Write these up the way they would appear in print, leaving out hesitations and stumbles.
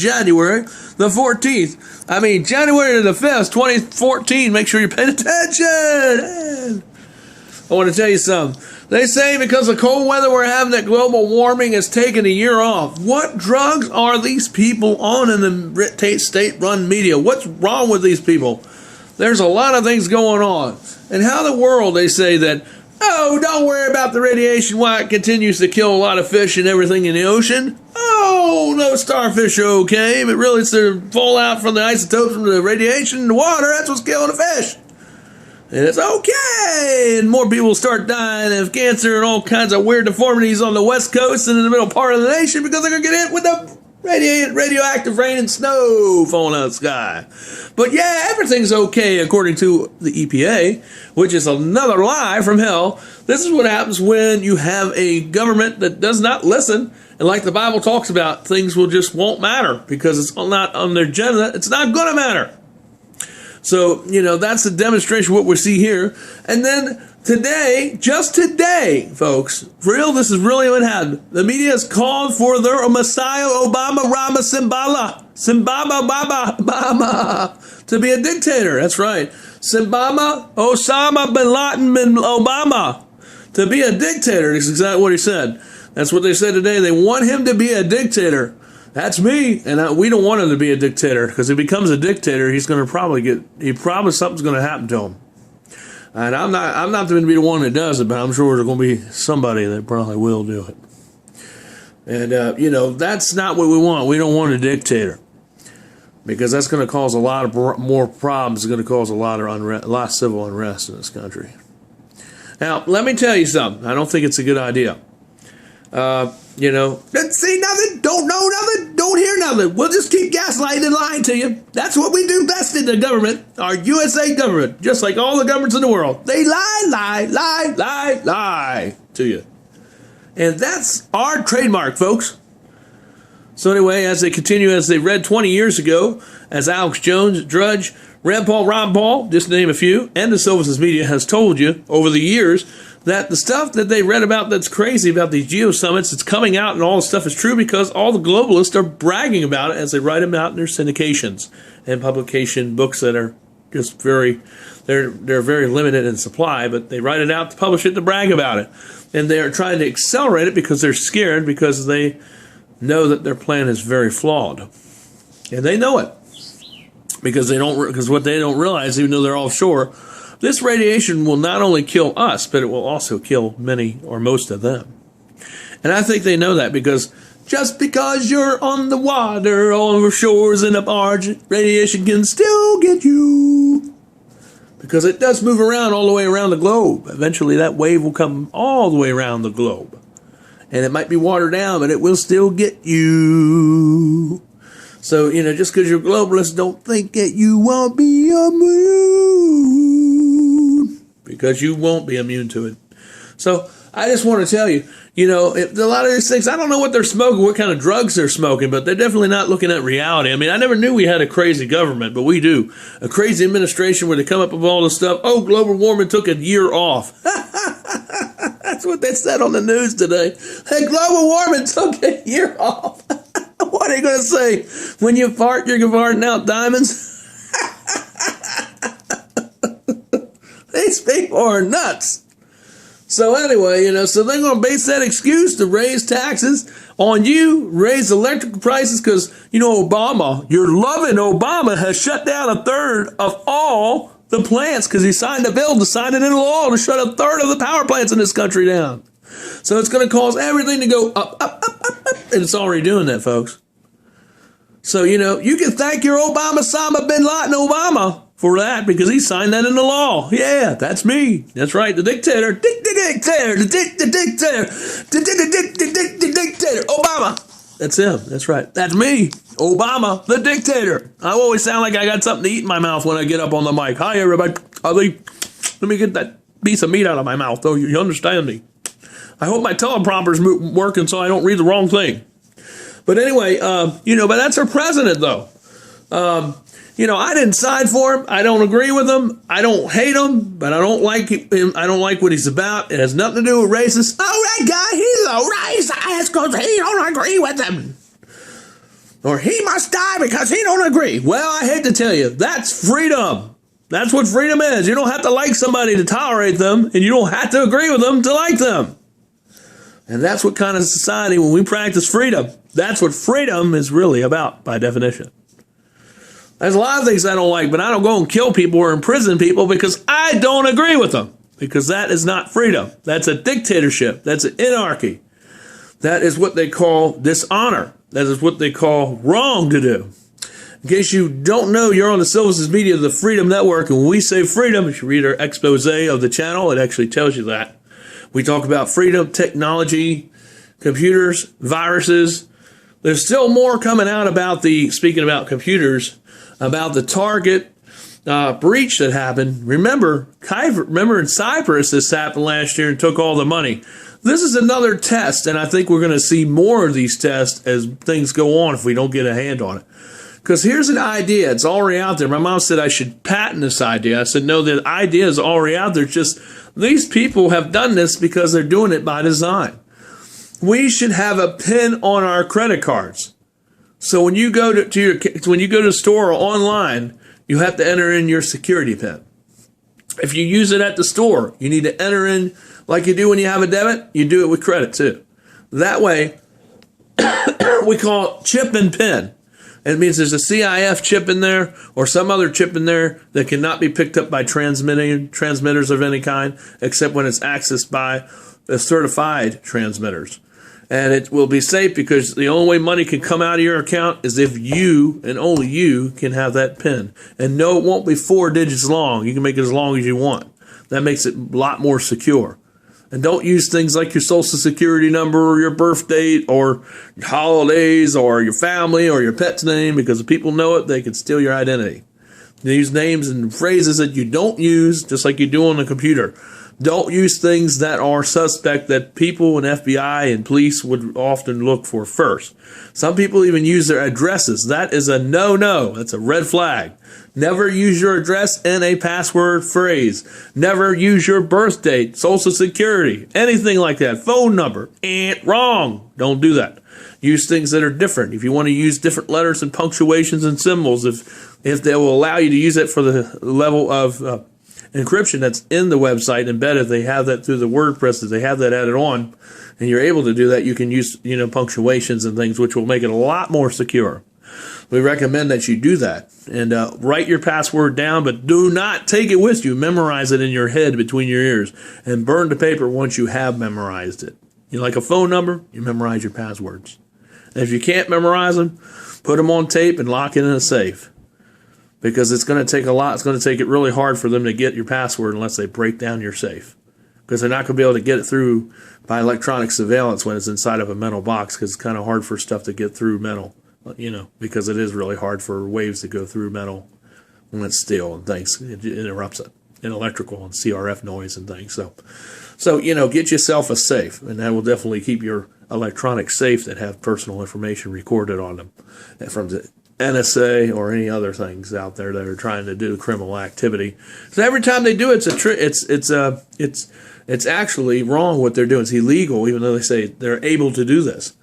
January the 14th. I mean, January the 5th, 2014. Make sure you're paying attention. I want to tell you something. They say because of cold weather we're having that global warming has taken a year off. What drugs are these people on in the state-run media? What's wrong with these people? There's a lot of things going on. And how in the world they say that, oh, don't worry about the radiation, why it continues to kill a lot of fish and everything in the ocean. Oh, no, starfish are okay, but really it's the fallout from the isotopes from the radiation in the water. That's what's killing the fish. And it's okay. And more people start dying of cancer and all kinds of weird deformities on the west coast and in the middle part of the nation because they're going to get hit with the radioactive rain and snow falling out of the sky. But yeah, everything's okay according to the EPA, which is another lie from hell. This is what happens when you have a government that does not listen. And like the Bible talks about, things won't matter because it's not on their agenda. It's not going to matter. So, that's a demonstration of what we see here. And then today, just today, folks, for real, this is really what happened. The media has called for their Messiah, Obama, Rama, Simbaba, Baba, to be a dictator. That's right. Simbaba, Osama bin Laden, bin Obama, to be a dictator. That's exactly what he said. That's what they said today. They want him to be a dictator. That's me, and we don't want him to be a dictator, because if he becomes a dictator, he's going to probably something's going to happen to him. And I'm not going to be the one that does it, but I'm sure there's going to be somebody that probably will do it. And, that's not what we want. We don't want a dictator, because that's going to cause a lot of more problems. It's going to cause a lot of civil unrest in this country. Now, let me tell you something. I don't think it's a good idea. Let's see nothing, don't know nothing, don't hear nothing. We'll just keep gaslighting and lying to you. That's what we do best in the government, our USA government, just like all the governments in the world. They lie to you. And that's our trademark, folks. So anyway, as they read 20 years ago, as Alex Jones, Drudge, Rand Paul, Ron Paul, just to name a few, and the Silver's Media has told you over the years that the stuff that they read about that's crazy about these geo summits, it's coming out and all the stuff is true because all the globalists are bragging about it as they write them out in their syndications and publication books that are just they're very limited in supply, but they write it out to publish it to brag about it. And they are trying to accelerate it because they're scared, because they know that their plan is very flawed. And they know it. Because what they don't realize, even though they're offshore, this radiation will not only kill us, but it will also kill many or most of them. And I think they know that, because just because you're on the water, on the shores in a barge, radiation can still get you. Because it does move around all the way around the globe. Eventually that wave will come all the way around the globe. And it might be watered down, but it will still get you. So, just because you're globalist, don't think that you won't be immune. Because you won't be immune to it. So, I just want to tell you, a lot of these things, I don't know what they're smoking, what kind of drugs they're smoking, but they're definitely not looking at reality. I mean, I never knew we had a crazy government, but we do. A crazy administration where they come up with all this stuff. Oh, global warming took a year off. That's what they said on the news today. Hey, global warming took a year off. What are you going to say? When you fart, you're farting out diamonds? These people are nuts. So anyway, so they're going to base that excuse to raise taxes on you, raise electric prices, because, Obama, you're loving Obama, has shut down a third of all the plants because he signed a bill to sign it into law to shut a third of the power plants in this country down. So it's going to cause everything to go up, and it's already doing that, folks. So, you can thank your Osama bin Laden Obama for that, because he signed that into law. Yeah, that's me. That's right, the dictator. The dictator. Let That's him. That's right. That's me, Obama, the dictator. I always sound like I got something to eat in my mouth when I get up on the mic. Hi, everybody. Let me get that piece of meat out of my mouth, though. You understand me. I hope my teleprompter's working so I don't read the wrong thing. But anyway, but that's our president, though. I didn't side for him. I don't agree with him. I don't hate him, but I don't like him. I don't like what he's about. It has nothing to do with racist. Oh, that guy, he's a racist because he don't agree with him. Or he must die because he don't agree. Well, I hate to tell you, that's freedom. That's what freedom is. You don't have to like somebody to tolerate them, and you don't have to agree with them to like them. And that's what kind of society, when we practice freedom, that's what freedom is really about by definition. There's a lot of things I don't like, but I don't go and kill people or imprison people because I don't agree with them. Because that is not freedom. That's a dictatorship. That's an anarchy. That is what they call dishonor. That is what they call wrong to do. In case you don't know, you're on the Silvus Media, the Freedom Network, and when we say freedom, you should read our expose of the channel. It actually tells you that. We talk about freedom, technology, computers, viruses. There's still more coming out about speaking about computers, about the Target breach that happened. Remember in Cyprus, this happened last year and took all the money. This is another test, and I think we're going to see more of these tests as things go on if we don't get a hand on it. Because here's an idea. It's already out there. My mom said I should patent this idea. I said, no, the idea is already out there. It's just these people have done this because they're doing it by design. We should have a PIN on our credit cards. So when you go to the store or online, you have to enter in your security PIN. If you use it at the store, you need to enter in like you do when you have a debit, you do it with credit too. That way, we call it chip and PIN. It means there's a CIF chip in there or some other chip in there that cannot be picked up by transmitters of any kind, except when it's accessed by certified transmitters. And it will be safe because the only way money can come out of your account is if you and only you can have that PIN. And no, it won't be 4 digits long. You can make it as long as you want. That makes it a lot more secure. And don't use things like your social security number or your birth date or holidays or your family or your pet's name, because if people know it, they can steal your identity. They use names and phrases that you don't use, just like you do on the computer. Don't use things that are suspect that people and FBI and police would often look for first. Some people even use their addresses. That is a no-no. That's a red flag. Never use your address in a password phrase. Never use your birth date, social security, anything like that. Phone number. Wrong. Don't do that. Use things that are different. If you want to use different letters and punctuations and symbols, if they will allow you to use it for the level of encryption that's in the website embedded, they have that through the WordPress, they have that added on, and you're able to do that. You can use punctuations and things, which will make it a lot more secure. We recommend that you do that and write your password down, but do not take it with you. Memorize it in your head between your ears and burn the paper once you have memorized it. Like a phone number, you memorize your passwords. And if you can't memorize them, put them on tape and lock it in a safe. Because it's going to take a lot. It's going to take it really hard for them to get your password unless they break down your safe. Because they're not going to be able to get it through by electronic surveillance when it's inside of a metal box, because it's kind of hard for stuff to get through metal, because it is really hard for waves to go through metal when it's steel and things. It interrupts it in electrical and CRF noise and things. So get yourself a safe, and that will definitely keep your electronic safe that have personal information recorded on them from the NSA or any other things out there that are trying to do criminal activity. So every time they do it, it's actually wrong what they're doing. It's illegal, even though they say they're able to do this.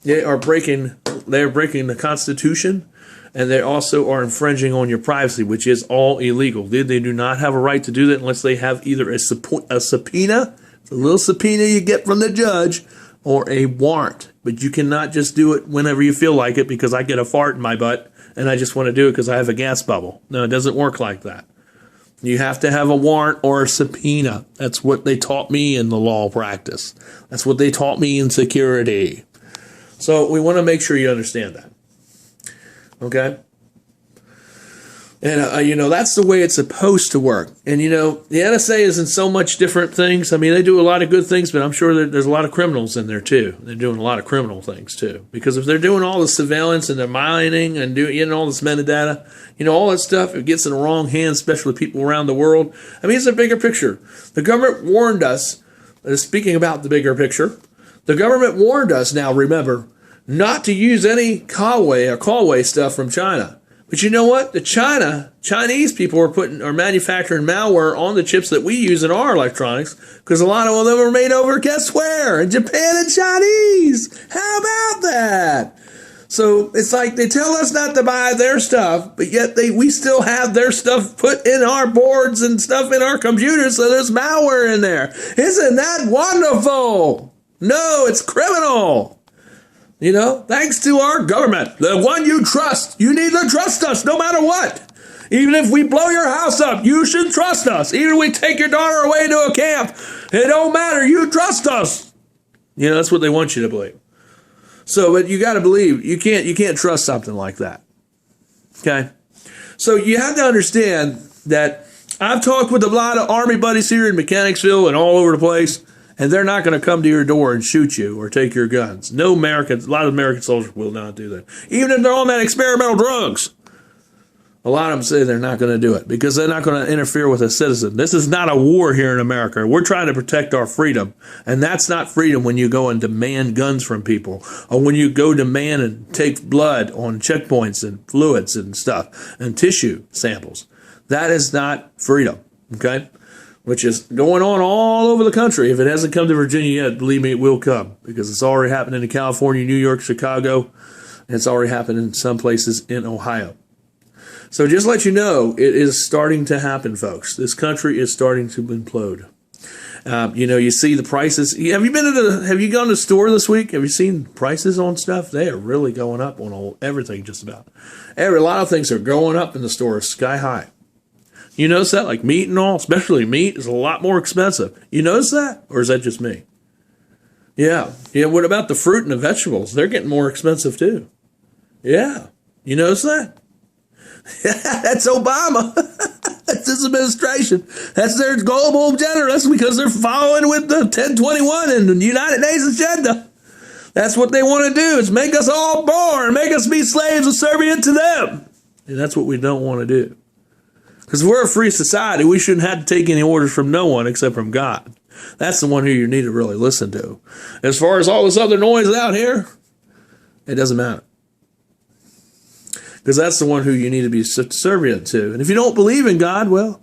They're breaking the Constitution, and they also are infringing on your privacy, which is all illegal. They do not have a right to do that unless they have either a subpoena, a little subpoena you get from the judge, or a warrant. But you cannot just do it whenever you feel like it because I get a fart in my butt and I just want to do it because I have a gas bubble. No, it doesn't work like that. You have to have a warrant or a subpoena. That's what they taught me in the law practice. That's what they taught me in security. So we want to make sure you understand that. Okay? And, that's the way it's supposed to work. And, the NSA is in so much different things. I mean, they do a lot of good things, but I'm sure there's a lot of criminals in there, too. They're doing a lot of criminal things, too. Because if they're doing all the surveillance and they're mining and doing all this metadata, all that stuff, it gets in the wrong hands, especially people around the world. I mean, it's a bigger picture. The government warned us, speaking about the bigger picture, the government warned us, now remember, not to use any Huawei stuff from China. But you know what? The Chinese people are manufacturing malware on the chips that we use in our electronics, because a lot of them are made over, guess where? In Japan and Chinese. How about that? So it's like they tell us not to buy their stuff, but yet we still have their stuff put in our boards and stuff in our computers, so there's malware in there. Isn't that wonderful? No, it's criminal. Thanks to our government, the one you trust. You need to trust us no matter what. Even if we blow your house up, you should trust us. Even if we take your daughter away to a camp, it don't matter. You trust us. That's what they want you to believe. So, but you got to believe, you can't trust something like that. Okay? So you have to understand that I've talked with a lot of Army buddies here in Mechanicsville and all over the place, and they're not going to come to your door and shoot you or take your guns. No Americans, a lot of American soldiers will not do that. Even if they're on that experimental drugs. A lot of them say they're not going to do it because they're not going to interfere with a citizen. This is not a war here in America. We're trying to protect our freedom. And that's not freedom when you go and demand guns from people or when you go demand and take blood on checkpoints and fluids and stuff and tissue samples. That is not freedom, okay? Which is going on all over the country. If it hasn't come to Virginia yet, believe me, it will come because it's already happening in California, New York, Chicago, and it's already happened in some places in Ohio. So just let you know, it is starting to happen, folks. This country is starting to implode. You see the prices. Have you gone to the store this week? Have you seen prices on stuff? They are really going up on everything, just about. A lot of things are going up in the store, sky high. You notice that? Like meat and all, especially meat, is a lot more expensive. You notice that? Or is that just me? Yeah. What about the fruit and the vegetables? They're getting more expensive too. Yeah. You notice that? That's Obama. That's his administration. That's their global agenda. That's because they're following with the 1021 and the United Nations agenda. That's what they want to do, is make us all born, make us be slaves and subservient to them. And that's what we don't want to do. Because we're a free society, we shouldn't have to take any orders from no one except from God. That's the one who you need to really listen to. As far as all this other noise out here, it doesn't matter. Because that's the one who you need to be subservient to. And if you don't believe in God, well,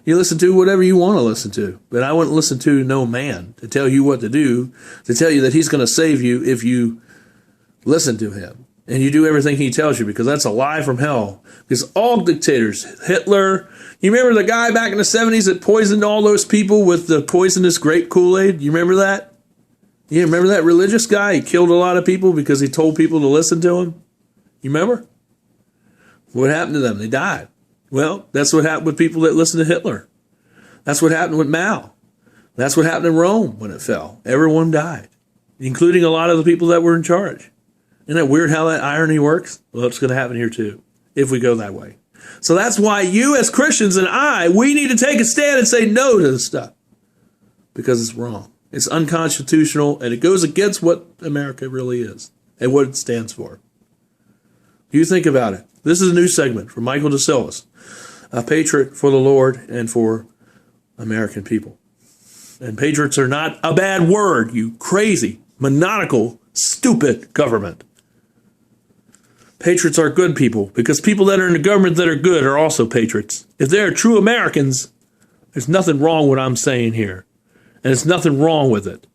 you listen to whatever you want to listen to. But I wouldn't listen to no man to tell you what to do, to tell you that he's going to save you if you listen to him. And you do everything he tells you, because that's a lie from hell. Because all dictators, Hitler, you remember the guy back in the 70s that poisoned all those people with the poisonous grape Kool-Aid? You remember that? You remember that religious guy? He killed a lot of people because he told people to listen to him. You remember? What happened to them? They died. Well, that's what happened with people that listened to Hitler. That's what happened with Mao. That's what happened in Rome when it fell. Everyone died, including a lot of the people that were in charge. Isn't that weird how that irony works? Well, it's going to happen here too, if we go that way. So that's why you as Christians and we need to take a stand and say no to this stuff. Because it's wrong. It's unconstitutional, and it goes against what America really is and what it stands for. You think about it. This is a new segment from Michael DeSilvas, a patriot for the Lord and for American people. And patriots are not a bad word, you crazy, maniacal, stupid government. Patriots are good people, because people that are in the government that are good are also patriots. If they are true Americans, there's nothing wrong with what I'm saying here. And there's nothing wrong with it.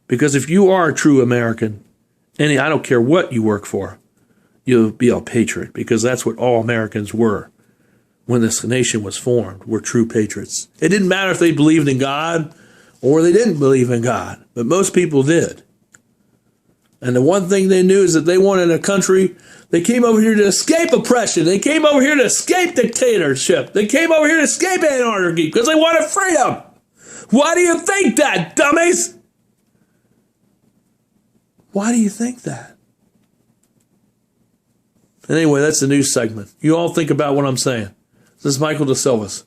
Because if you are a true American, I don't care what you work for, you'll be a patriot, because that's what all Americans were when this nation was formed, were true patriots. It didn't matter if they believed in God or they didn't believe in God, but most people did. And the one thing they knew is that they wanted a country. They came over here to escape oppression. They came over here to escape dictatorship. They came over here to escape anarchy because they wanted freedom. Why do you think that, dummies? Why do you think that? Anyway, that's the news segment. You all think about what I'm saying. This is Michael DeSilvas,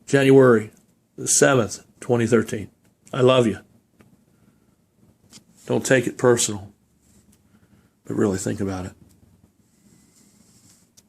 January the 7th, 2013. I love you. Don't take it personal, but really think about it.